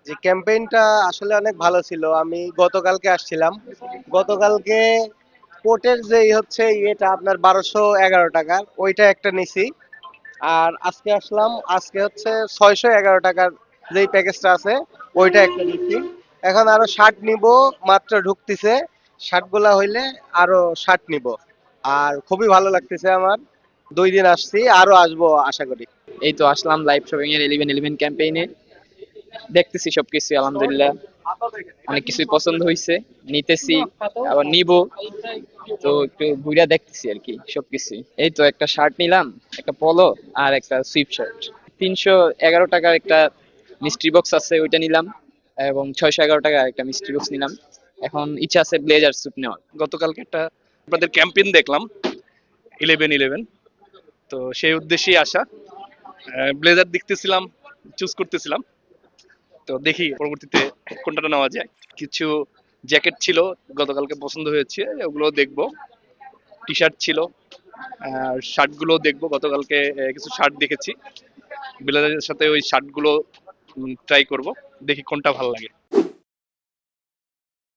যে ক্যাম্পেইনটা আসলে অনেক ভালো ছিল। আমি গতকালকে আসছিলাম। গতকালকে কোটের যেই হচ্ছে ইয়েটা আপনার 1211 টাকার ওইটা একটা নিছি। আর আজকে আসলাম, আজকে হচ্ছে 611 টাকার যেই প্যাকেজটা আছে ওইটা একটা নিচ্ছি। এখন আরো শার্ট নিব, মাত্র ঢুকতেছে। শার্টগুলা হইলে আরো শার্ট নিব। আর খুবই ভালো লাগতেছে আমার। 2 দিন আসছি, আরো আসবো আশা করি। এই তো আসলাম লাইভ শপিং এর 11/11 ক্যাম্পেইনে। দেখতেছি সবকিছু আলহামদুলিল্লাহ, অনেক কিছুই পছন্দ হয়েছে, নিতেছি, আবার নিব। তো একটু ঘুরে দেখতেছি আর কি সবকিছু। এই তো একটা শার্ট নিলাম, একটা পলো আর একটা সুইফট শার্ট। 311 টাকার একটা মিস্ট্রি বক্স আছে, ওইটা নিলাম। এবং 611 টাকার একটা মিস্ট্রি বক্স নিলাম। এখন ইচ্ছা আছে ব্লেজার স্যুট নেওয়ার। গতকালকে একটা আপনাদের ক্যাম্পেইন দেখলাম 11/11, তো সেই উদ্দেশ্যেই আসা। ব্লেজার দেখতেছিলাম, চুজ করতেছিলাম, তো দেখি পরবর্তীতে কোনটা নেওয়া যায়। কিছু জ্যাকেট ছিল গতকালকে পছন্দ হয়েছে, ওগুলো দেখবো। টি শার্ট ছিল, আর শার্ট গুলো দেখবো। গতকালকে কিছু শার্ট দেখেছি, ব্লেজারের সাথে ওই শার্ট গুলো ট্রাই করব, দেখি কোনটা ভালো লাগে।